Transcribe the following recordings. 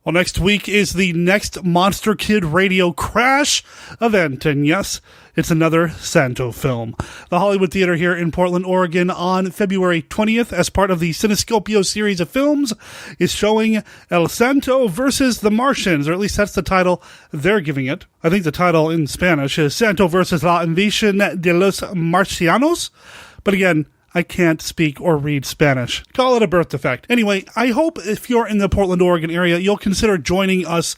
Well, next week is the next Monster Kid Radio Crash event, and yes, it's another Santo film. The Hollywood Theater here in Portland, Oregon on February 20th, as part of the Cinescopio series of films, is showing El Santo versus the Martians, or at least that's the title they're giving it. I think the title in Spanish is Santo versus la Invasión de los Marcianos, but again, I can't speak or read Spanish. Call it a birth defect. Anyway, I hope if you're in the Portland, Oregon area, you'll consider joining us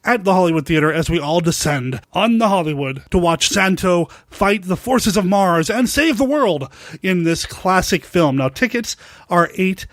at the Hollywood Theater as we all descend on the Hollywood to watch Santo fight the forces of Mars and save the world in this classic film. Now, tickets are $8.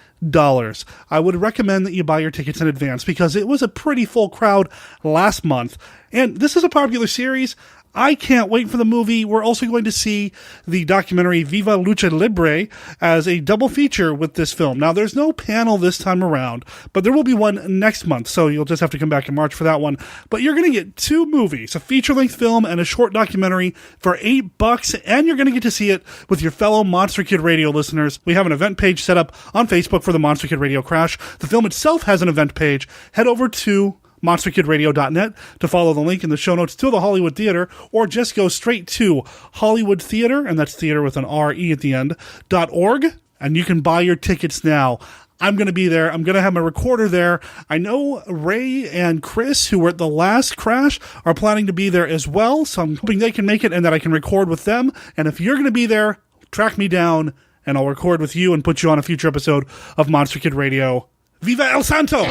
I would recommend that you buy your tickets in advance because it was a pretty full crowd last month. And this is a popular series. I can't wait for the movie. We're also going to see the documentary Viva Lucha Libre as a double feature with this film. Now, there's no panel this time around, but there will be one next month, so you'll just have to come back in March for that one. But you're going to get two movies, a feature-length film and a short documentary for $8, and you're going to get to see it with your fellow Monster Kid Radio listeners. We have an event page set up on Facebook for the Monster Kid Radio Crash. The film itself has an event page. Head over to monsterkidradio.net to follow the link in the show notes to the Hollywood Theater, or just go straight to Hollywood Theater, and that's theater with an R-E at the end, .org, and you can buy your tickets now. I'm going to be there. I'm going to have my recorder there. I know Ray and Chris, who were at the last Crash, are planning to be there as well, so I'm hoping they can make it and that I can record with them. And if you're going to be there, track me down, and I'll record with you and put you on a future episode of Monster Kid Radio. Viva El Santo!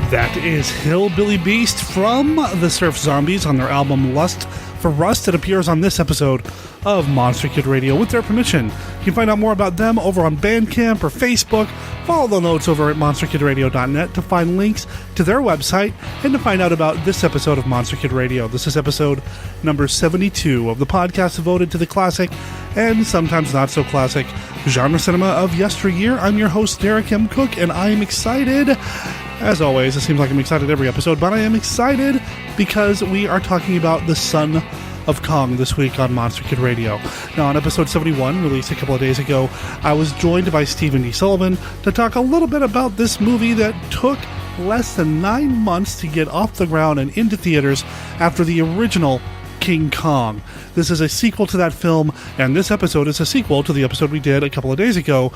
That is Hillbilly Beast from the Surf Zombies on their album Lust for Rust. It appears on this episode of Monster Kid Radio with their permission. You can find out more about them over on Bandcamp or Facebook. Follow the notes over at monsterkidradio.net to find links to their website and to find out about this episode of Monster Kid Radio. This is episode number 72 of the podcast devoted to the classic and sometimes not so classic genre cinema of yesteryear. I'm your host, Derek M. Cook, and I am excited. As always, it seems like I'm excited every episode, but I am excited because we are talking about the Son of Kong this week on Monster Kid Radio. Now, on episode 71, released a couple of days ago, I was joined by Stephen D. Sullivan to talk a little bit about this movie that took less than 9 months to get off the ground and into theaters after the original King Kong. This is a sequel to that film, and this episode is a sequel to the episode we did a couple of days ago.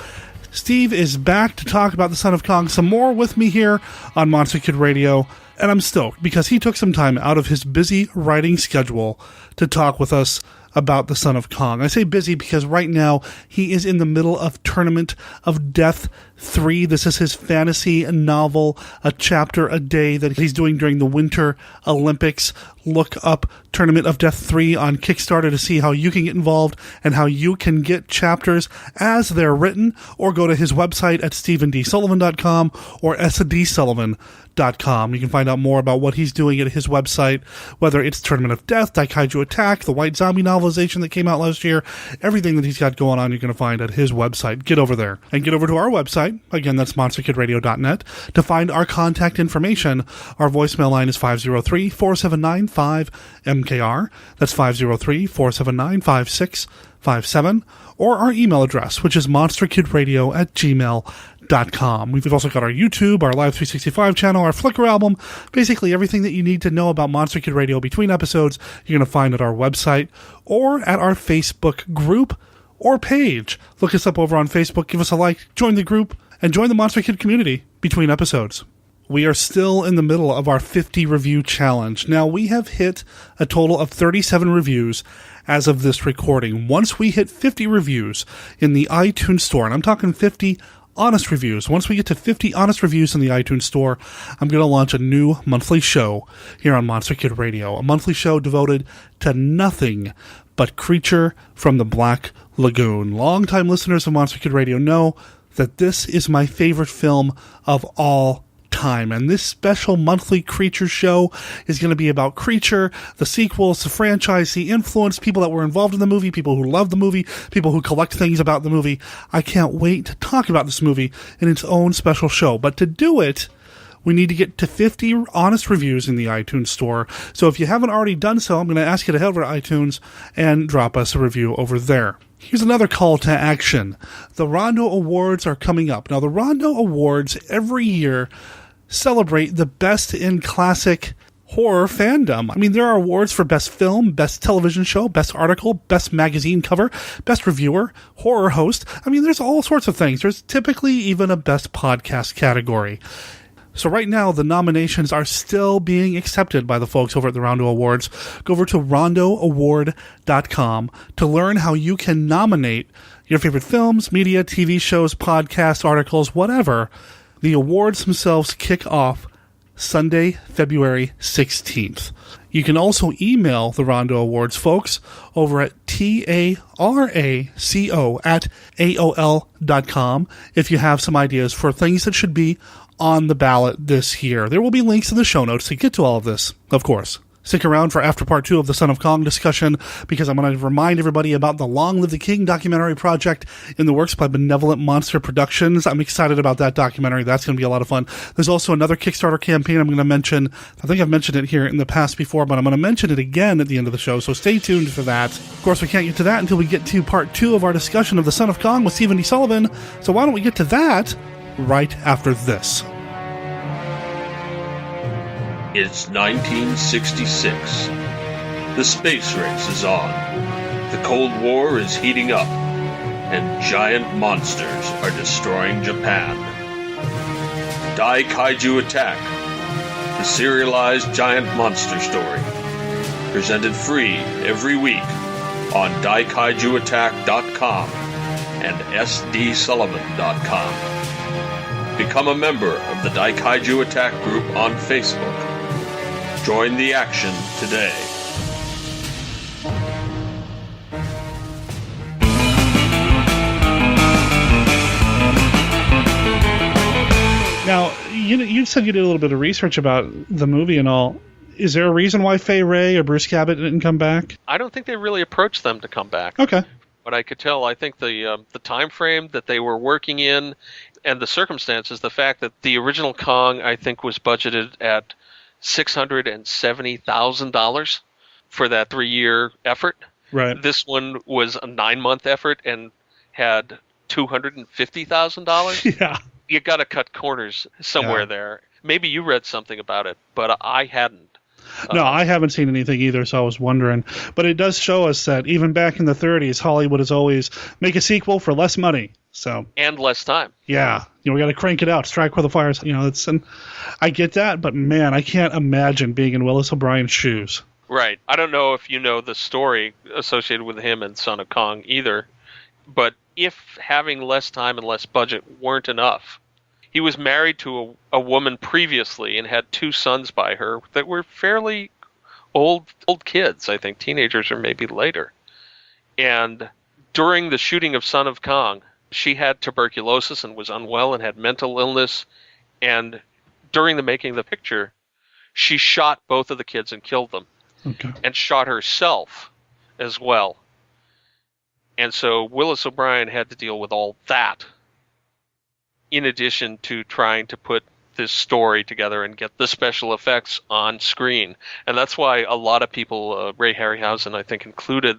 Steve is back to talk about the Son of Kong some more with me here on Monster Kid Radio, and I'm stoked because he took some time out of his busy writing schedule to talk with us about the Son of Kong. I say busy because right now he is in the middle of Tournament of Death 3. This is his fantasy novel, a chapter a day that he's doing during the Winter Olympics. Look up Tournament of Death 3 on Kickstarter to see how you can get involved and how you can get chapters as they're written, or go to his website at stephendsullivan.com or sdsullivan.com. You can find out more about what he's doing at his website, whether it's Tournament of Death, Daikaiju Attack, the White Zombie novelization that came out last year. Everything that he's got going on, you're going to find at his website. Get over there. And get over to our website. Again, that's monsterkidradio.net. To find our contact information, our voicemail line is 503-479-5MKR. That's 503-479-5657. Or our email address, which is monsterkidradio@gmail.com. We've also got our YouTube, our Live 365 channel, our Flickr album, basically everything that you need to know about Monster Kid Radio between episodes, you're going to find at our website or at our Facebook group or page. Look us up over on Facebook, give us a like, join the group, and join the Monster Kid community between episodes. We are still in the middle of our 50 review challenge. Now, we have hit a total of 37 reviews as of this recording. Once we hit 50 reviews in the iTunes store, and I'm talking 50 honest reviews. Once we get to 50 honest reviews in the iTunes store, I'm going to launch a new monthly show here on Monster Kid Radio. A monthly show devoted to nothing but Creature from the Black Lagoon. Longtime listeners of Monster Kid Radio know that this is my favorite film of all time, and this special monthly Creature show is going to be about Creature, the sequels, the franchise, the influence, people that were involved in the movie, people who love the movie, people who collect things about the movie. I can't wait to talk about this movie in its own special show, but to do it, we need to get to 50 honest reviews in the iTunes store. So if you haven't already done so, I'm going to ask you to head over to iTunes and drop us a review over there. Here's another call to action. The Rondo Awards are coming up. Now, the Rondo Awards every year celebrate the best in classic horror fandom. I mean, there are awards for best film, best television show, best article, best magazine cover, best reviewer, horror host. I mean, there's all sorts of things. There's typically even a best podcast category. So right now, the nominations are still being accepted by the folks over at the Rondo Awards. Go over to rondoaward.com to learn how you can nominate your favorite films, media, TV shows, podcasts, articles, whatever. The awards themselves kick off Sunday, February 16th. You can also email the Rondo Awards folks over at taraco@aol.com if you have some ideas for things that should be on the ballot this year. There will be links in the show notes to get to all of this, of course. Stick around for after part 2 of the Son of Kong discussion, because I'm going to remind everybody about the Long Live the King documentary project in the works by Benevolent Monster Productions. I'm excited about that documentary. That's going to be a lot of fun. There's also another Kickstarter campaign I'm going to mention. I think I've mentioned it here in the past before, but I'm going to mention it again at the end of the show, so stay tuned for that. Of course, we can't get to that until we get to part 2 of our discussion of the Son of Kong with Stephen D. Sullivan, so why don't we get to that right after this. It's 1966. The space race is on. The Cold War is heating up, and giant monsters are destroying Japan. Dai Kaiju Attack, the serialized giant monster story. Presented free every week on daikaijuattack.com and sdsullivan.com. Become a member of the Dai Kaiju Attack group on Facebook. Join the action today. Now, you said you did a little bit of research about the movie and all. Is there a reason why Fay Wray or Bruce Cabot didn't come back? I don't think they really approached them to come back. Okay. But I could tell, I think the time frame that they were working in and the circumstances, the fact that the original Kong, I think, was budgeted at $670,000 for that 3-year effort. Right. This one was a 9-month effort and had $250,000. Yeah. You got to cut corners somewhere there. Maybe you read something about it, but I hadn't. No, I haven't seen anything either, so I was wondering. But it does show us that even back in the 30s, Hollywood is always make a sequel for less money. And less time. Yeah. We got to crank it out, strike where the fire's, and I get that, but man, I can't imagine being in Willis O'Brien's shoes. Right. I don't know if you know the story associated with him and Son of Kong either, but if having less time and less budget weren't enough, he was married to a woman previously and had 2 sons by her that were fairly old kids, I think, teenagers or maybe later. And during the shooting of Son of Kong, she had tuberculosis and was unwell and had mental illness. And during the making of the picture, she shot both of the kids and killed them. Okay. And shot herself as well. And so Willis O'Brien had to deal with all that, in addition to trying to put this story together and get the special effects on screen. And that's why a lot of people, Ray Harryhausen, I think, included,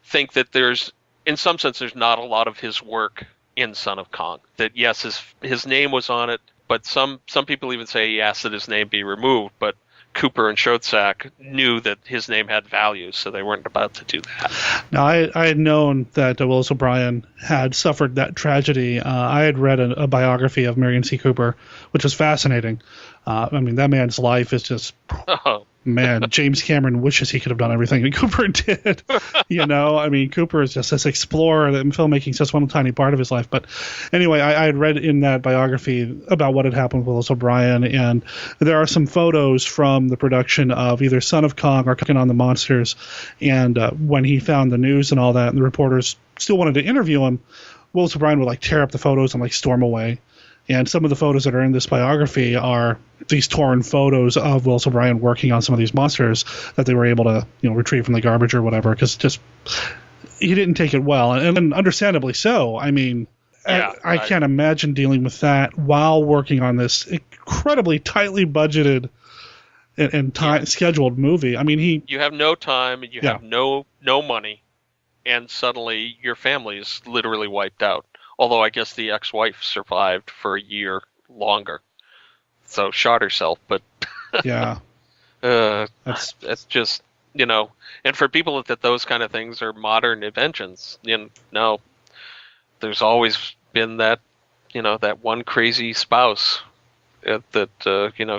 think that there's, in some sense, there's not a lot of his work in Son of Kong. That, yes, his name was on it, but some people even say he asked that his name be removed, but Cooper and Schoedsack knew that his name had value, so they weren't about to do that. Now, I had known that Willis O'Brien had suffered that tragedy. I had read a biography of Marion C. Cooper, which was fascinating. I mean, that man's life is just... Man, James Cameron wishes he could have done everything that Cooper did. I mean, Cooper is just this explorer, and filmmaking is just one tiny part of his life. But anyway, I had read in that biography about what had happened with Willis O'Brien, and there are some photos from the production of either Son of Kong or Cooking on the Monsters. And when he found the news and all that, and the reporters still wanted to interview him, Willis O'Brien would tear up the photos and storm away. And some of the photos that are in this biography are these torn photos of Willis O'Brien working on some of these monsters that they were able to, retrieve from the garbage or whatever, because just he didn't take it well, and understandably so. I mean, yeah, I can't imagine dealing with that while working on this incredibly tightly budgeted and scheduled movie. I mean, you have no time, and you have no money, and suddenly your family is literally wiped out. Although I guess the ex-wife survived for a year longer, so shot herself. But yeah, that's just, and for people that those kind of things are modern inventions, there's always been that, that one crazy spouse that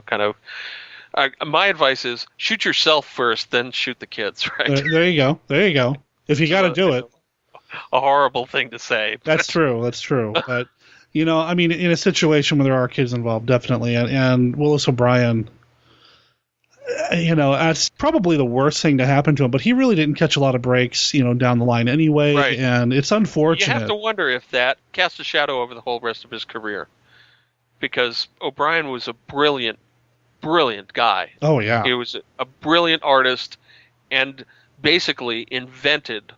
kind of. My advice is shoot yourself first, then shoot the kids. Right? There you go. If you got to do it. A horrible thing to say. That's true. But, I mean, in a situation where there are kids involved, definitely. And Willis O'Brien, that's probably the worst thing to happen to him. But he really didn't catch a lot of breaks, down the line anyway. Right. And it's unfortunate. You have to wonder if that cast a shadow over the whole rest of his career. Because O'Brien was a brilliant guy. Oh, yeah. He was a brilliant artist and basically invented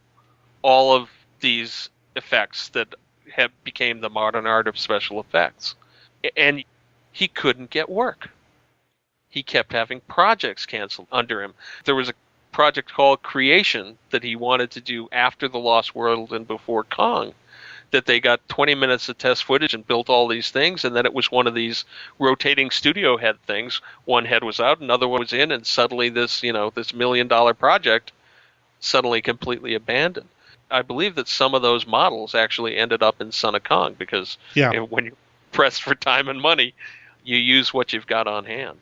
all of these effects that have became the modern art of special effects. And he couldn't get work. He kept having projects canceled under him. There was a project called Creation that he wanted to do after The Lost World and before Kong, that they got 20 minutes of test footage and built all these things, and then it was one of these rotating studio head things. One head was out, another one was in, and suddenly this, this $1 million project suddenly completely abandoned. I believe that some of those models actually ended up in Son of Kong because when you're pressed for time and money, you use what you've got on hand.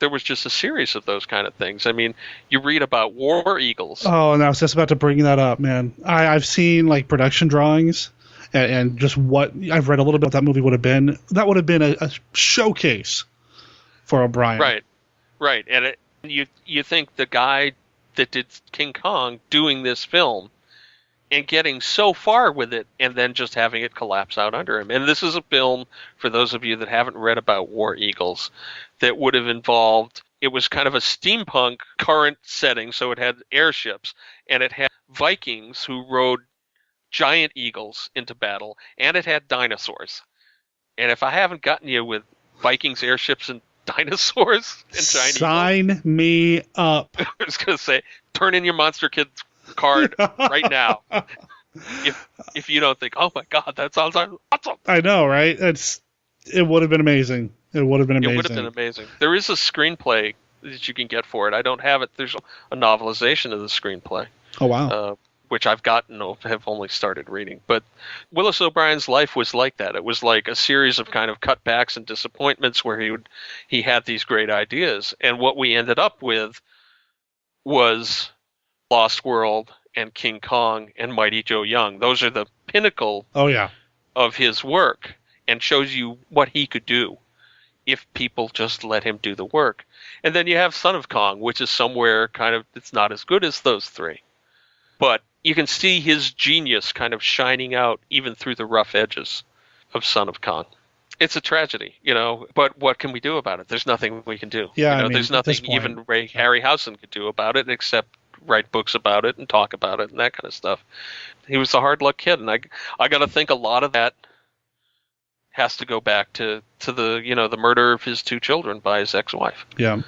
There was just a series of those kind of things. I mean, you read about War Eagles. Oh, and I was just about to bring that up, man. I've seen production drawings and just what I've read a little bit what that movie would have been. That would have been a showcase for O'Brien. Right. And you think the guy that did King Kong doing this film and getting so far with it and then just having it collapse out under him. And this is a film, for those of you that haven't read about War Eagles, that would have involved, it was kind of a steampunk current setting, so it had airships, and it had Vikings who rode giant eagles into battle, and it had dinosaurs. And if I haven't gotten you with Vikings, airships, and dinosaurs and giant Sign me up. I was going to say, turn in your Monster Kid card right now. If you don't think, oh my God, that sounds awesome. I know, right? It would have been amazing. It would have been amazing. There is a screenplay that you can get for it. I don't have it. There's a novelization of the screenplay. Oh, wow. Which I've gotten, have only started reading. But Willis O'Brien's life was like that. It was like a series of kind of cutbacks and disappointments where he had these great ideas. And what we ended up with was Lost World and King Kong and Mighty Joe Young. Those are the pinnacle of his work and shows you what he could do if people just let him do the work. And then you have Son of Kong, which is somewhere kind of, it's not as good as those three. But you can see his genius kind of shining out even through the rough edges of Son of Kong. It's a tragedy, but what can we do about it? There's nothing we can do. Yeah, there's nothing even Ray Harryhausen could do about it except write books about it and talk about it and that kind of stuff. He was a hard luck kid, and I got to think a lot of that has to go back to the the murder of his two children by his ex-wife. Yeah.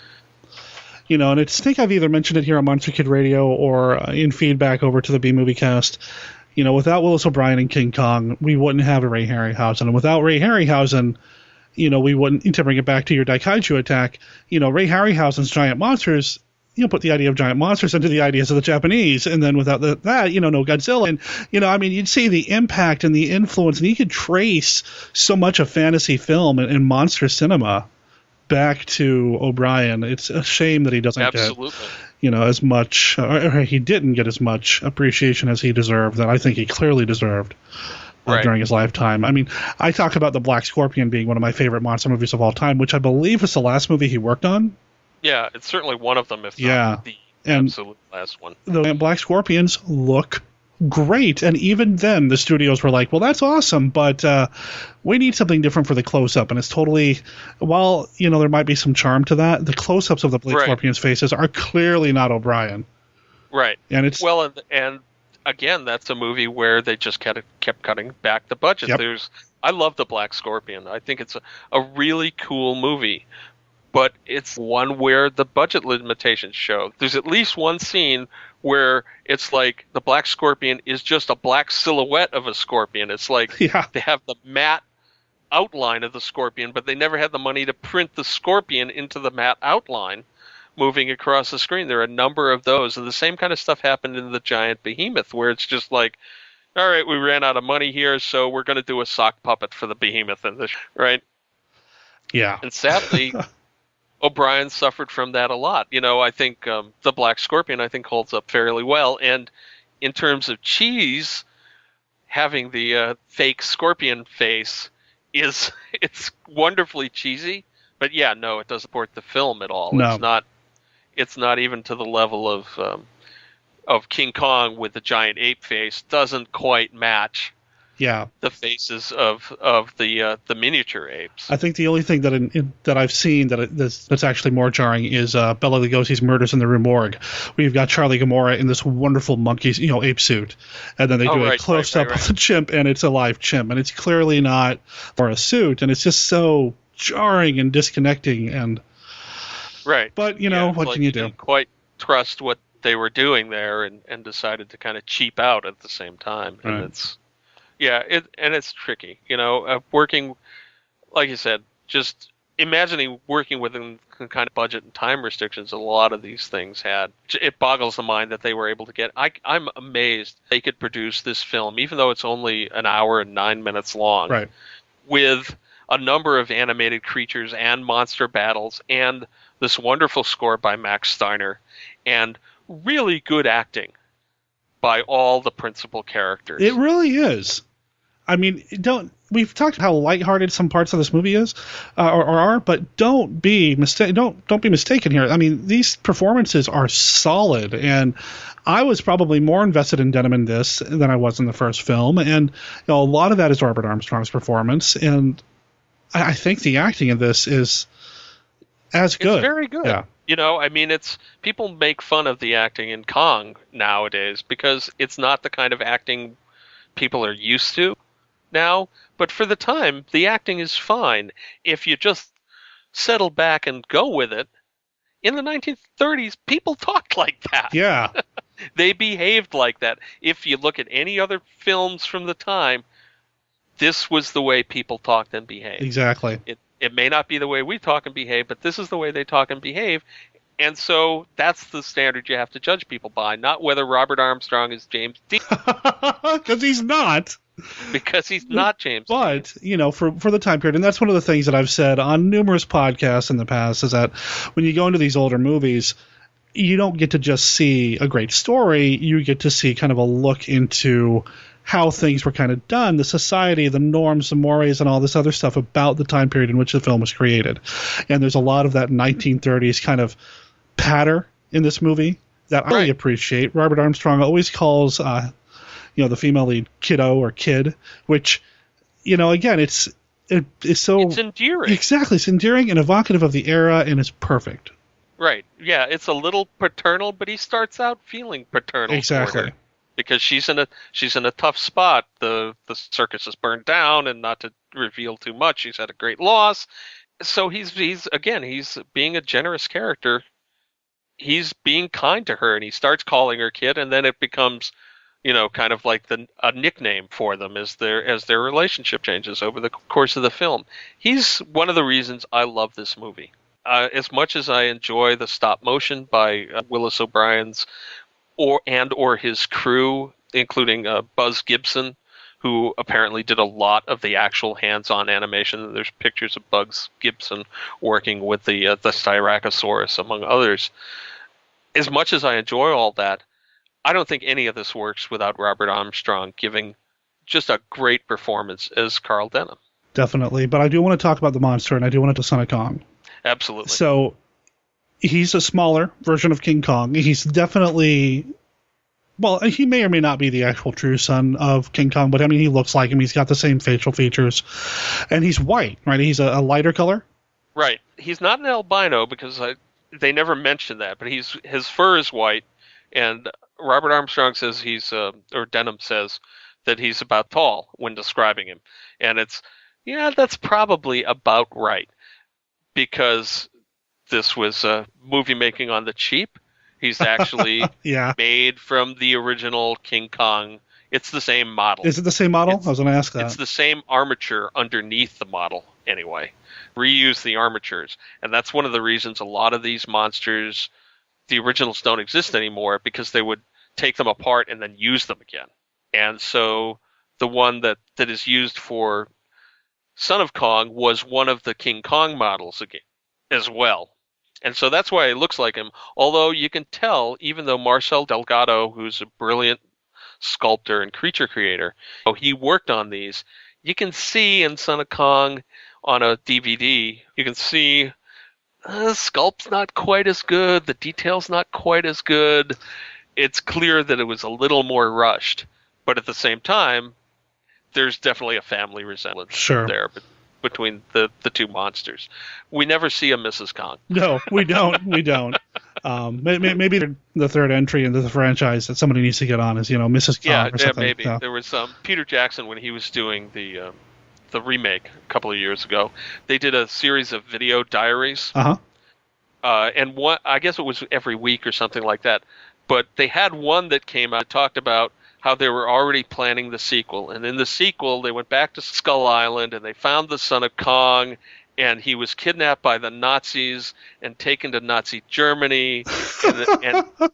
And I think I've either mentioned it here on Monster Kid Radio or in feedback over to the B Movie Cast. Without Willis O'Brien and King Kong, we wouldn't have a Ray Harryhausen. And without Ray Harryhausen, we wouldn't, to bring it back to your Daikaiju attack, Ray Harryhausen's Giant Monsters, put the idea of giant monsters into the ideas of the Japanese. And then without that, no Godzilla. And, you'd see the impact and the influence, and you could trace so much of fantasy film and monster cinema back to O'Brien. It's a shame that he doesn't get, as much, or he didn't get as much appreciation as he deserved, that I think he clearly deserved during his lifetime. I talk about The Black Scorpion being one of my favorite monster movies of all time, which I believe is the last movie he worked on. Yeah, it's certainly one of them, if not the absolute last one. The Black Scorpions look great. And even then, the studios were like, well, that's awesome, but we need something different for the close-up. And it's totally, while, there might be some charm to that, the close-ups of the Blade Scorpion's faces are clearly not O'Brien. Right. And it's and again, that's a movie where they just kept cutting back the budget. Yep. I love the Black Scorpion. I think it's a really cool movie, but it's one where the budget limitations show. There's at least one scene where it's like the Black Scorpion is just a black silhouette of a scorpion. It's like they have the matte outline of the scorpion, but they never had the money to print the scorpion into the matte outline moving across the screen. There are a number of those, and the same kind of stuff happened in the giant behemoth, where it's just like, all right, we ran out of money here, so we're going to do a sock puppet for the behemoth, right? Yeah. And sadly, O'Brien suffered from that a lot. I think the Black Scorpion, holds up fairly well, and in terms of cheese, having the fake scorpion face it's wonderfully cheesy, but yeah, no, it doesn't support the film at all. No. It's not even to the level of King Kong with the giant ape face. Doesn't quite match the faces of the miniature apes. I think the only thing that I've seen that's actually more jarring is Bela Lugosi's Murders in the Rue Morgue. We've got Charlie Gomorrah in this wonderful monkey, ape suit, and then they do a close up of the chimp, and it's a live chimp, and it's clearly not for a suit, and it's just so jarring and disconnecting. And right, but what can you do? Didn't quite trust what they were doing there, and decided to kind of cheap out at the same time, and right. It's tricky, working, like you said, just imagining working within the kind of budget and time restrictions a lot of these things had. It boggles the mind that they were able to get. I'm amazed they could produce this film, even though it's only an hour and 9 minutes long, right, with a number of animated creatures and monster battles and this wonderful score by Max Steiner and really good acting by all the principal characters. It really is. I mean, we've talked how lighthearted some parts of this movie is, or are, but don't be mistaken here. I mean, these performances are solid, and I was probably more invested in Denham in this than I was in the first film, and a lot of that is Robert Armstrong's performance, and I think the acting in this is as good. It's very good. Yeah. It's people make fun of the acting in Kong nowadays because it's not the kind of acting people are used to now. But for the time, the acting is fine if you just settle back and go with it. In the 1930s, people talked like that. Yeah. They behaved like that. If you look at any other films from the time, this was the way people talked and behaved. Exactly. It may not be the way we talk and behave, but this is the way they talk and behave. And so that's the standard you have to judge people by, not whether Robert Armstrong is James Dean. Because he's not. Because he's not James Dean. But, for the time period, and that's one of the things that I've said on numerous podcasts in the past, is that when you go into these older movies, you don't get to just see a great story, you get to see kind of a look into how things were kind of done, the society, the norms, the mores, and all this other stuff about the time period in which the film was created. And there's a lot of that 1930s kind of patter in this movie that I really appreciate. Robert Armstrong always calls, the female lead kiddo or kid, which, again, it's so... It's endearing. Exactly. It's endearing and evocative of the era, and it's perfect. Right. Yeah, it's a little paternal, but he starts out feeling paternal. Exactly. Because she's in a tough spot. The circus is burned down, and not to reveal too much, she's had a great loss. So he's being a generous character. He's being kind to her, and he starts calling her kid, and then it becomes, kind of like a nickname for them as their relationship changes over the course of the film. He's one of the reasons I love this movie. As much as I enjoy the stop motion by Willis O'Brien's or his crew, including Buzz Gibson, who apparently did a lot of the actual hands-on animation. There's pictures of Buzz Gibson working with the Styracosaurus, among others. As much as I enjoy all that, I don't think any of this works without Robert Armstrong giving just a great performance as Carl Denham. Definitely, but I do want to talk about the monster, and I do want to Son of Kong. Absolutely. So he's a smaller version of King Kong. He's definitely Well, he may or may not be the actual true son of King Kong, but I mean, he looks like him. He's got the same facial features, and he's white, right? He's a lighter color. Right. He's not an albino because they never mentioned that, but his fur is white, and Robert Armstrong says or Denham says that he's about tall when describing him, and that's probably about right because this was movie making on the cheap. He's actually made from the original King Kong. It's the same model. Is it the same model? I was going to ask that. It's the same armature underneath the model, anyway. Reuse the armatures. And that's one of the reasons a lot of these monsters, the originals don't exist anymore, because they would take them apart and then use them again. And so the one that is used for Son of Kong was one of the King Kong models again, as well. And so that's why it looks like him. Although you can tell, even though Marcel Delgado, who's a brilliant sculptor and creature creator, he worked on these, you can see in Son of Kong on a DVD, you can see the sculpt's not quite as good, the detail's not quite as good. It's clear that it was a little more rushed. But at the same time, there's definitely a family resemblance there between the two monsters. We never see a Mrs. Kong. No, we don't. We don't. Maybe the third entry into the franchise that somebody needs to get on is, Mrs. Kong or something. Maybe. There was Peter Jackson, when he was doing the remake a couple of years ago, they did a series of video diaries. Uh-huh. And I guess it was every week or something like that. But they had one that came out that talked about how they were already planning the sequel. And in the sequel, they went back to Skull Island and they found the Son of Kong, and he was kidnapped by the Nazis and taken to Nazi Germany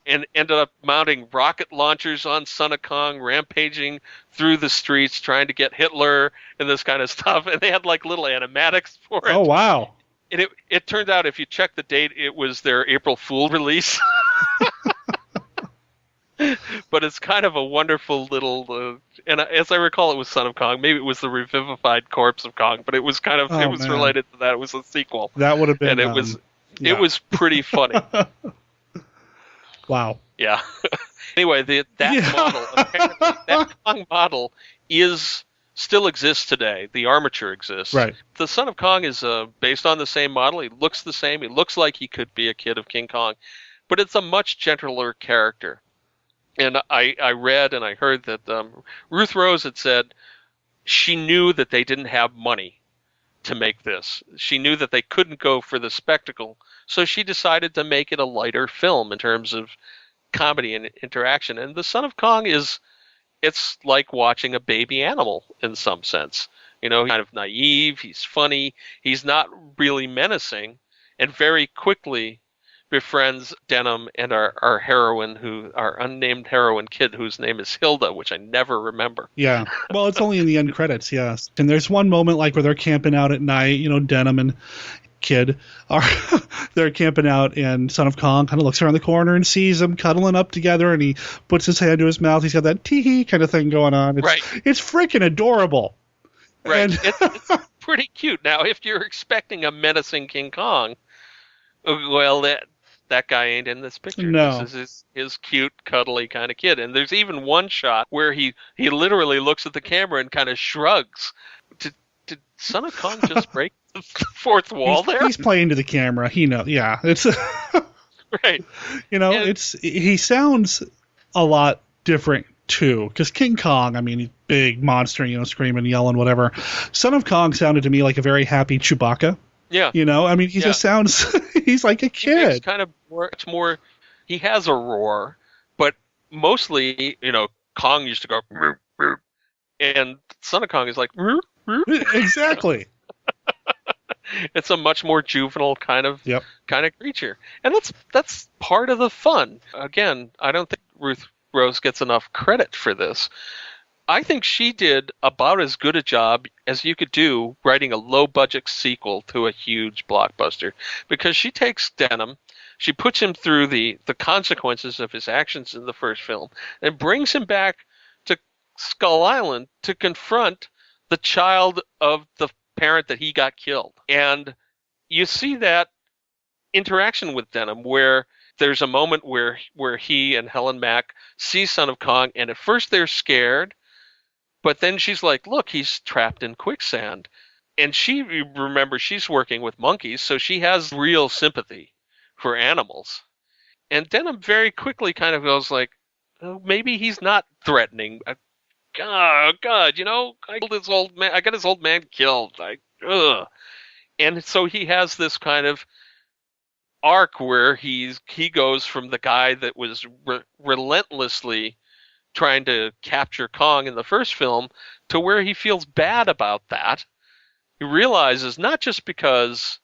and ended up mounting rocket launchers on Son of Kong, rampaging through the streets trying to get Hitler and this kind of stuff. And they had like little animatics for it. Oh, wow. And it turned out, if you check the date, it was their April Fool release. But it's kind of a wonderful little, and as I recall, it was Son of Kong. Maybe it was the revivified corpse of Kong, but it was kind of related to that. It was a sequel. That would have been, and it was pretty funny. Wow. Yeah. Anyway, model, apparently, that Kong model still exists today. The armature exists. Right. The Son of Kong is based on the same model. He looks the same. He looks like he could be a kid of King Kong, but it's a much gentler character. And I read and I heard that Ruth Rose had said she knew that they didn't have money to make this. She knew that they couldn't go for the spectacle, so she decided to make it a lighter film in terms of comedy and interaction. And the Son of Kong it's like watching a baby animal in some sense. He's kind of naive, he's funny, he's not really menacing, and very quickly befriends Denham and our heroine, our unnamed heroine kid, whose name is Hilda, which I never remember. Yeah. Well, it's only in the end credits, yes. And there's one moment like where they're camping out at night, Denham and kid they're camping out, and Son of Kong kind of looks around the corner and sees them cuddling up together, and he puts his hand to his mouth. He's got that tee-hee kind of thing going on. It's freaking adorable. Right. And it's pretty cute. Now, if you're expecting a menacing King Kong, well, that guy ain't in this picture. No. This is his cute, cuddly kind of kid. And there's even one shot where he literally looks at the camera and kind of shrugs. Did Son of Kong just break the fourth wall there? He's playing to the camera. He knows. Yeah. It's right. He sounds a lot different too. Because King Kong, I mean, he's big monster, screaming, yelling, whatever. Son of Kong sounded to me like a very happy Chewbacca. Yeah. He just sounds, he's like a kid. He's kind of more, he has a roar, but mostly, Kong used to go, roop, roop, and Son of Kong is like, roop, roop. Exactly. It's a much more juvenile kind of creature. And that's part of the fun. Again, I don't think Ruth Rose gets enough credit for this. I think she did about as good a job as you could do writing a low-budget sequel to a huge blockbuster, because she takes Denham, she puts him through the consequences of his actions in the first film, and brings him back to Skull Island to confront the child of the parent that he got killed. And you see that interaction with Denham where there's a moment where he and Helen Mack see Son of Kong, and at first they're scared, but then she's like, look, he's trapped in quicksand. And remember, she's working with monkeys, so she has real sympathy for animals. And Denham very quickly kind of goes like, oh, maybe he's not threatening. Oh, God, I got his old man killed. Ugh. And so he has this kind of arc where he goes from the guy that was relentlessly trying to capture Kong in the first film to where he feels bad about that. He realizes not just because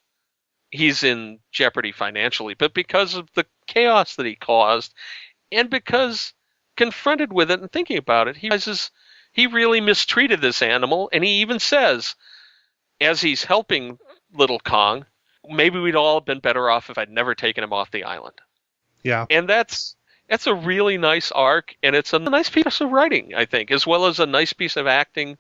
he's in jeopardy financially, but because of the chaos that he caused, and because confronted with it and thinking about it, he realizes he really mistreated this animal, and he even says, as he's helping little Kong, maybe we'd all been better off if I'd never taken him off the island. Yeah. And that's a really nice arc, and it's a nice piece of writing, I think, as well as a nice piece of acting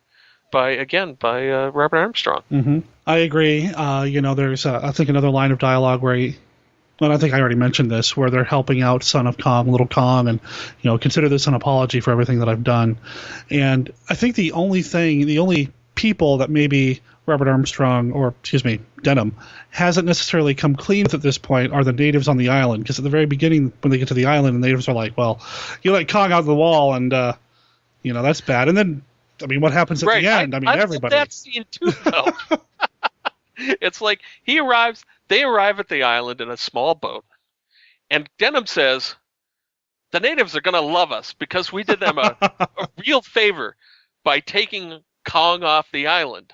by Robert Armstrong. Mm-hmm. I agree. There's I think another line of dialogue where I think I already mentioned this, where they're helping out Son of Kong, little Kong, and consider this an apology for everything that I've done. And I think the only people that maybe Robert Armstrong, or Denham, hasn't necessarily come clean with at this point are the natives on the island. Because at the very beginning, when they get to the island, the natives are like, well, you let Kong out of the wall, and that's bad. And then, what happens at the end? I everybody. That scene too, though. It's like they arrive at the island in a small boat, and Denham says, the natives are going to love us because we did them a real favor by taking Kong off the island.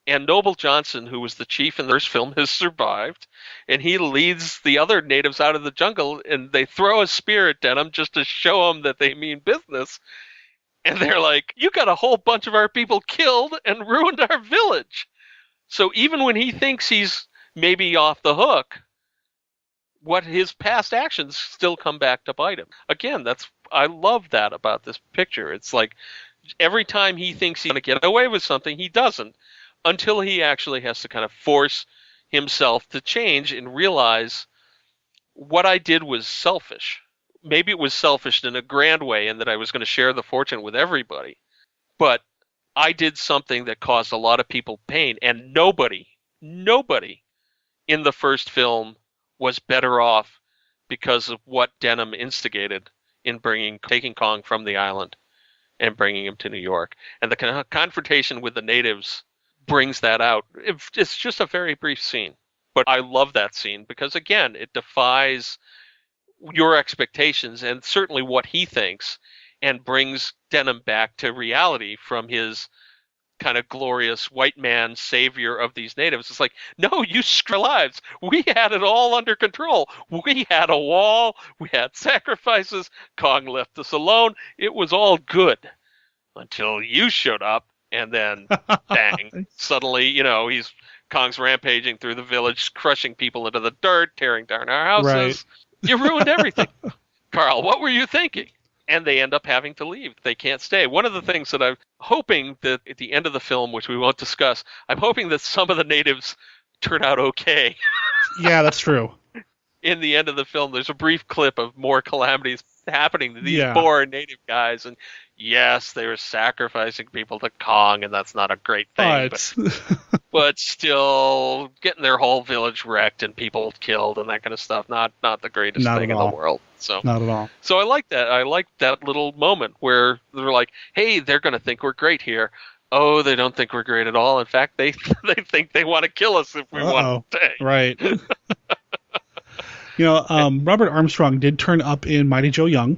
And Noble Johnson, who was the chief in the first film, has survived, and he leads the other natives out of the jungle, and they throw a spear at Denham just to show him that they mean business. And they're like, you got a whole bunch of our people killed and ruined our village. So even when he thinks he's maybe off the hook, what his past actions still come back to bite him. Again, I love that about this picture. It's like every time he thinks he's going to get away with something, he doesn't, until he actually has to kind of force himself to change and realize what I did was selfish. Maybe it was selfish in a grand way and that I was going to share the fortune with everybody. But I did something that caused a lot of people pain, and nobody in the first film was better off because of what Denham instigated in taking Kong from the island and bringing him to New York. And the confrontation with the natives brings that out. It's just a very brief scene. But I love that scene because, again, it defies your expectations and certainly what he thinks, and brings Denham back to reality from his kind of glorious white man savior of these natives. It's like, no, you screw lives. We had it all under control. We had a wall. We had sacrifices. Kong left us alone. It was all good until you showed up, and then bang, suddenly, Kong's rampaging through the village, crushing people into the dirt, tearing down our houses. Right. You ruined everything. Carl, what were you thinking? And they end up having to leave. They can't stay. One of the things that I'm hoping that at the end of the film, which we won't discuss, I'm hoping that some of the natives turn out okay. Yeah, that's true. In the end of the film, there's a brief clip of more calamities happening to these poor native guys. And yes, they were sacrificing people to Kong, and that's not a great thing. But still, getting their whole village wrecked and people killed and that kind of stuff, not the greatest thing in the world. So not at all. So I like that. I like that little moment where they're like, hey, they're going to think we're great here. Oh, they don't think we're great at all. In fact, they think they want to kill us if we want to stay. Right. Robert Armstrong did turn up in Mighty Joe Young,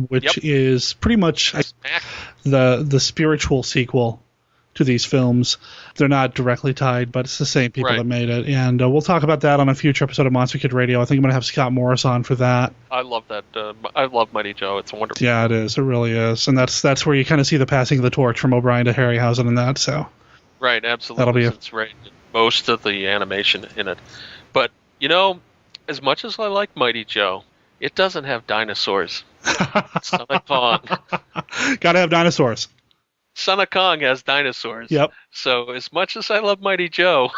which is pretty much the spiritual sequel to these films. They're not directly tied, but it's the same people that made it. And we'll talk about that on a future episode of Monster Kid Radio. I think I'm going to have Scott Morris on for that. I love that. I love Mighty Joe. It's wonderful. Yeah, it is. It really is. And that's where you kind of see the passing of the torch from O'Brien to Harryhausen and that. So right, absolutely. That'll be it's right. Most of the animation in it. But, as much as I like Mighty Joe, it doesn't have dinosaurs. Son of Kong. Gotta have dinosaurs. Son of Kong has dinosaurs. Yep. So as much as I love Mighty Joe,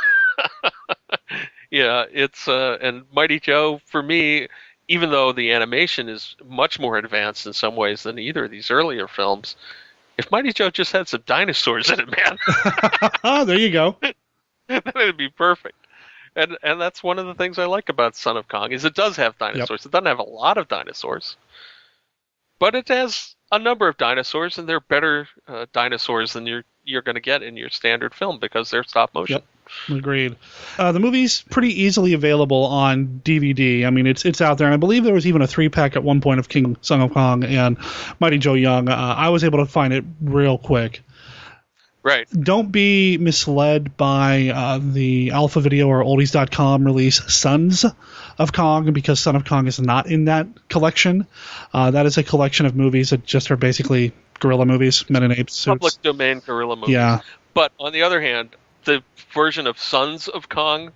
it's and Mighty Joe for me even though the animation is much more advanced in some ways than either of these earlier films, if Mighty Joe just had some dinosaurs in it, man. There you go. Then it'd be perfect. And that's one of the things I like about Son of Kong is it does have dinosaurs. Yep. It doesn't have a lot of dinosaurs, but it has a number of dinosaurs, and they're better dinosaurs than you're going to get in your standard film because they're stop motion. Yep. Agreed. The movie's pretty easily available on DVD. I mean, it's out there, and I believe there was even a 3-pack at one point of Son of Kong and Mighty Joe Young. I was able to find it real quick. Right. Don't be misled by the Alpha Video or Oldies.com release Sons of Kong, because Son of Kong is not in that collection. That is a collection of movies that just are basically gorilla movies, men in ape suits. Public domain gorilla movies. Yeah. But on the other hand, the version of Sons of Kong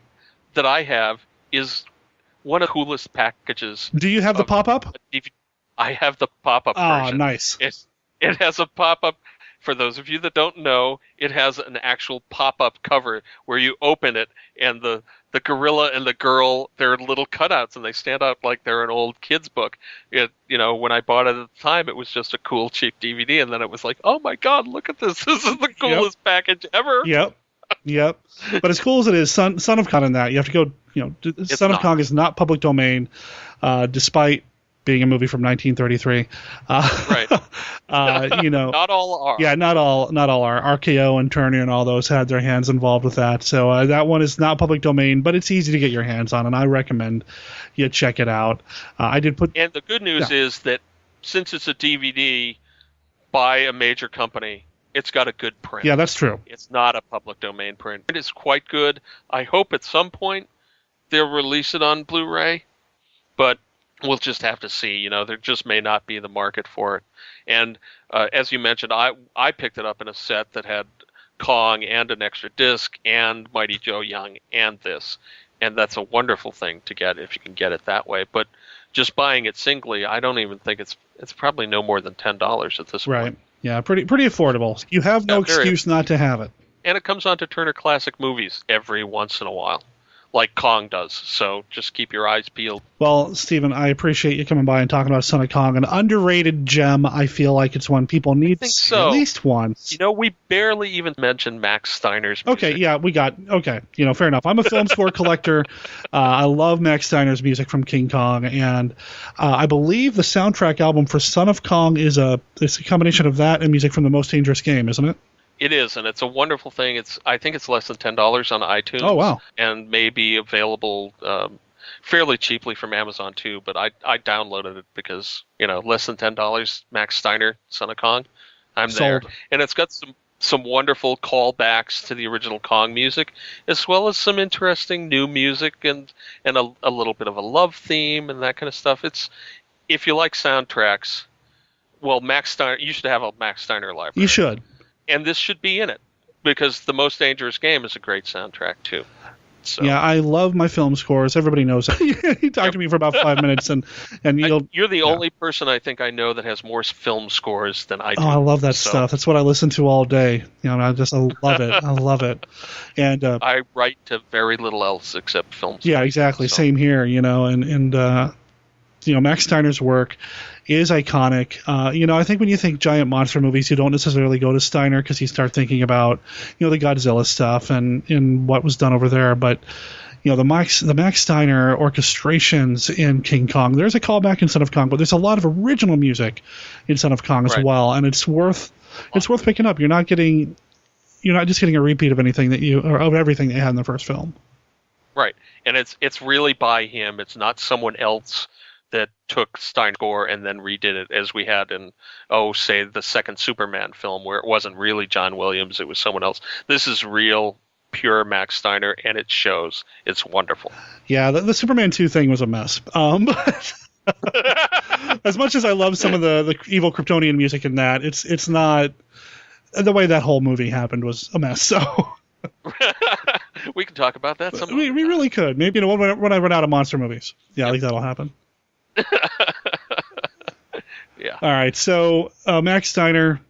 that I have is one of the coolest packages. Do you have the pop-up? I have the pop-up version. Oh, nice. It has a pop-up. For those of you that don't know, it has an actual pop-up cover where you open it, and the gorilla and the girl, they're little cutouts, and they stand out like they're an old kid's book. When I bought it at the time, it was just a cool, cheap DVD, and then it was like, oh my God, look at this. This is the coolest package ever. Yep. But as cool as it is, Son of Kong in that, you have to go, Son of Kong is not public domain, despite being a movie from 1933. Right. Not all are. Yeah, not all are. RKO and Turner and all those had their hands involved with that. So that one is not public domain, but it's easy to get your hands on, and I recommend you check it out. And the good news is that since it's a DVD by a major company, it's got a good print. Yeah, that's true. It's not a public domain print. It is quite good. I hope at some point they'll release it on Blu-ray, but we'll just have to see. There just may not be the market for it. And as you mentioned, I picked it up in a set that had Kong and an extra disc and Mighty Joe Young and this. And that's a wonderful thing to get if you can get it that way. But just buying it singly, I don't even think it's probably no more than $10 at this point. Right. Yeah, pretty affordable. You have no excuse not to have it. And it comes onto Turner Classic Movies every once in a while, like Kong does. So just keep your eyes peeled. Well, Stephen, I appreciate you coming by and talking about Son of Kong, an underrated gem. I feel like it's one people need to see at least once. We barely even mentioned Max Steiner's music. Okay, yeah, fair enough. I'm a film score collector. I love Max Steiner's music from King Kong, and I believe the soundtrack album for Son of Kong is a combination of that and music from The Most Dangerous Game, isn't it? It is, and it's a wonderful thing. I think it's less than $10 on iTunes. Oh, wow. And may be available fairly cheaply from Amazon, too. But I downloaded it because, less than $10, Max Steiner, Son of Kong. I'm there. And it's got some wonderful callbacks to the original Kong music, as well as some interesting new music and a little bit of a love theme and that kind of stuff. If you like soundtracks, well, Max Steiner, you should have a Max Steiner library. You should. And this should be in it, because The Most Dangerous Game is a great soundtrack, too. So. Yeah, I love my film scores. Everybody knows that. You talked to me for about 5 minutes, and you're the only person I think I know that has more film scores than I do. Oh, I love that stuff. That's what I listen to all day. I love it. I love it. And I write to very little else except film scores. Yeah, exactly. So. Same here, Max Steiner's work is iconic. I think when you think giant monster movies, you don't necessarily go to Steiner because you start thinking about, the Godzilla stuff and what was done over there. But, the Max Steiner orchestrations in King Kong, there's a callback in Son of Kong, but there's a lot of original music in Son of Kong as well. And it's worth picking up. You're not just getting a repeat of anything of everything that you had in the first film. Right. And it's really by him. It's not someone else that took Steiner's score and then redid it, as we had in, say, the second Superman film, where it wasn't really John Williams, it was someone else. This is real, pure Max Steiner, and it shows. It's wonderful. Yeah, the Superman 2 thing was a mess. But as much as I love some of the evil Kryptonian music in that, it's not... The way that whole movie happened was a mess, so... We can talk about that sometime. We really could. Maybe when I run out of monster movies. Yeah, I think that'll happen. Yeah. All right. So Max Steiner,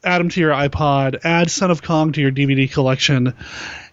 add him to your iPod, add Son of Kong to your DVD collection,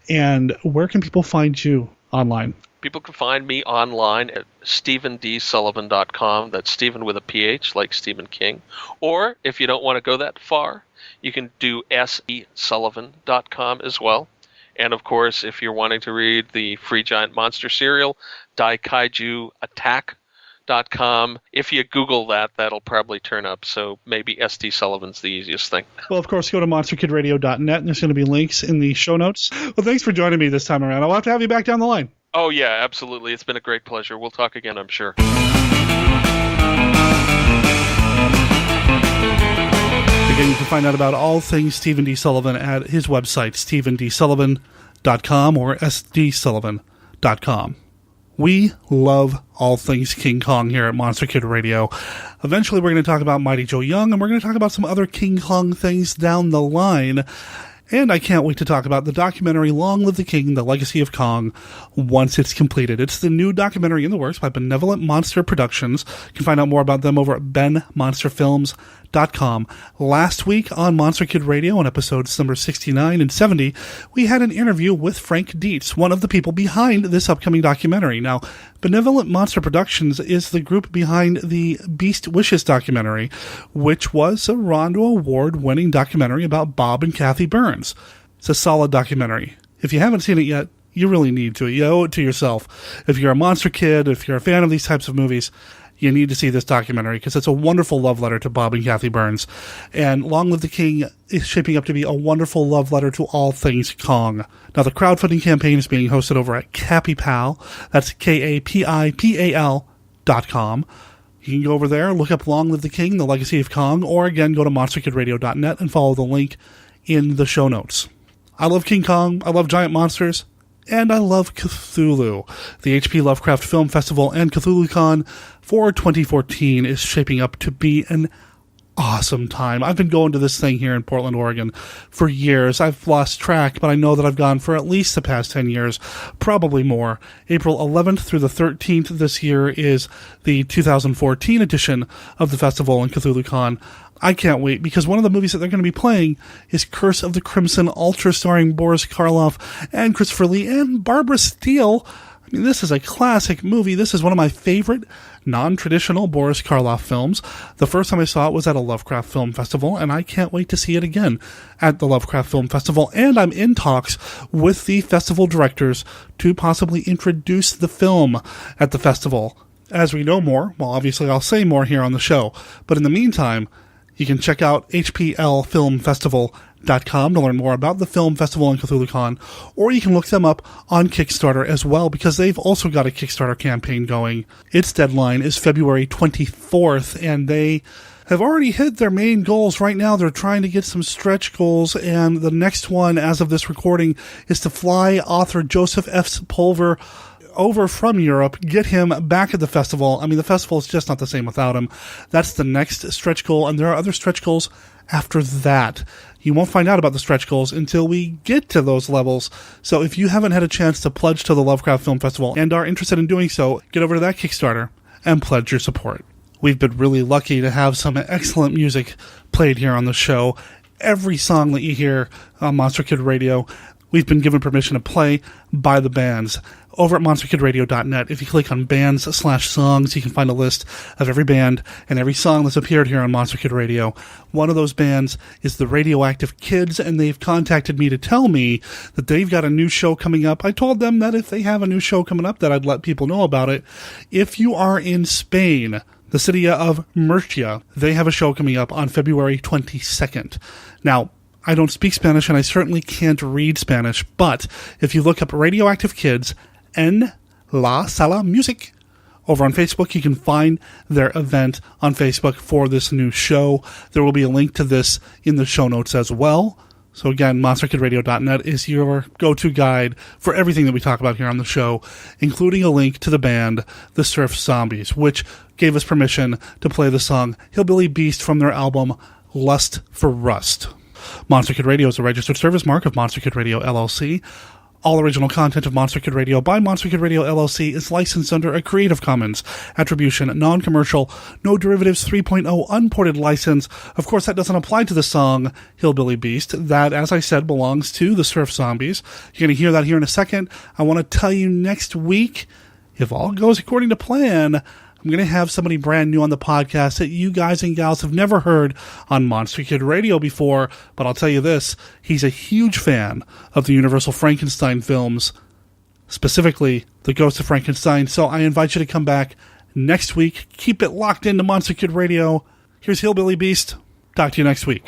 and where can people find you online? People can find me online at StephenDSullivan.com. That's Stephen with a PH, like Stephen King. Or, if you don't want to go that far, you can do SESullivan.com as well. And, of course, if you're wanting to read the free giant monster serial, DaikaijuAttack.com. If you Google that, that'll probably turn up. So maybe SD Sullivan's the easiest thing. Well, of course, go to monsterkidradio.net, and there's going to be links in the show notes. Well, thanks for joining me this time around. I'll have to have you back down the line. Oh, yeah, absolutely. It's been a great pleasure. We'll talk again, I'm sure. Again, you can find out about all things Stephen D. Sullivan at his website, stephendsullivan.com or sdsullivan.com. We love all things King Kong here at Monster Kid Radio. Eventually, we're going to talk about Mighty Joe Young, and we're going to talk about some other King Kong things down the line. And I can't wait to talk about the documentary Long Live the King, The Legacy of Kong, once it's completed. It's the new documentary in the works by Benevolent Monster Productions. You can find out more about them over at benmonsterfilms.com. Last week on Monster Kid Radio, on episodes number 69 and 70, we had an interview with Frank Dietz, one of the people behind this upcoming documentary. Now, Benevolent Monster Productions is the group behind the Beast Wishes documentary, which was a Rondo Award-winning documentary about Bob and Kathy Burns. It's a solid documentary. If you haven't seen it yet, you really need to. You owe it to yourself. If you're a monster kid, if you're a fan of these types of movies, you need to see this documentary because it's a wonderful love letter to Bob and Kathy Burns. And Long Live the King is shaping up to be a wonderful love letter to all things Kong. Now, the crowdfunding campaign is being hosted over at KapiPal. That's KAPIPAL.com. You can go over there, look up Long Live the King, The Legacy of Kong, or again, go to monsterkidradio.net and follow the link in the show notes. I love King Kong. I love giant monsters. And I love Cthulhu. The H.P. Lovecraft Film Festival and CthulhuCon for 2014 is shaping up to be an awesome time. I've been going to this thing here in Portland, Oregon for years. I've lost track, but I know that I've gone for at least the past 10 years, probably more. April 11th through the 13th this year is the 2014 edition of the festival and CthulhuCon. I can't wait, because one of the movies that they're going to be playing is Curse of the Crimson Ultra, starring Boris Karloff and Christopher Lee and Barbara Steele. I mean, this is a classic movie. This is one of my favorite non-traditional Boris Karloff films. The first time I saw it was at a Lovecraft Film Festival, and I can't wait to see it again at the Lovecraft Film Festival. And I'm in talks with the festival directors to possibly introduce the film at the festival. As we know more, well, obviously I'll say more here on the show, but in the meantime, you can check out hplfilmfestival.com to learn more about the film festival and CthulhuCon, or you can look them up on Kickstarter as well, because they've also got a Kickstarter campaign going. Its deadline is February 24th, and they have already hit their main goals. Right now, they're trying to get some stretch goals, and the next one, as of this recording, is to fly author Joseph F. Pulver over from Europe, get him back at the festival. I mean, the festival is just not the same without him. That's the next stretch goal, and there are other stretch goals after that. You won't find out about the stretch goals until we get to those levels. So if you haven't had a chance to pledge to the Lovecraft Film Festival and are interested in doing so, get over to that Kickstarter and pledge your support. We've been really lucky to have some excellent music played here on the show. Every song that you hear on Monster Kid Radio, we've been given permission to play by the bands. Over at monsterkidradio.net, if you click on bands/songs, you can find a list of every band and every song that's appeared here on Monster Kid Radio. One of those bands is the Radioactive Kids, and they've contacted me to tell me that they've got a new show coming up. I told them that if they have a new show coming up, that I'd let people know about it. If you are in Spain, the city of Murcia, they have a show coming up on February 22nd. Now, I don't speak Spanish, and I certainly can't read Spanish, but if you look up Radioactive Kids en La Sala Music over on Facebook, you can find their event on Facebook for this new show. There will be a link to this in the show notes as well. So again, monsterkidradio.net is your go-to guide for everything that we talk about here on the show, including a link to the band The Surf Zombies, which gave us permission to play the song Hillbilly Beast from their album Lust for Rust. Monster Kid Radio is a registered service mark of Monster Kid Radio LLC. All original content of Monster Kid Radio by Monster Kid Radio LLC is licensed under a Creative Commons Attribution, Non-Commercial, No Derivatives 3.0 Unported license. Of course, that doesn't apply to the song Hillbilly Beast. That, as I said, belongs to the Surf Zombies. You're going to hear that here in a second. I want to tell you next week, if all goes according to plan, I'm going to have somebody brand new on the podcast that you guys and gals have never heard on Monster Kid Radio before, but I'll tell you this, he's a huge fan of the Universal Frankenstein films, specifically The Ghost of Frankenstein, so I invite you to come back next week. Keep it locked into Monster Kid Radio. Here's Hillbilly Beast. Talk to you next week.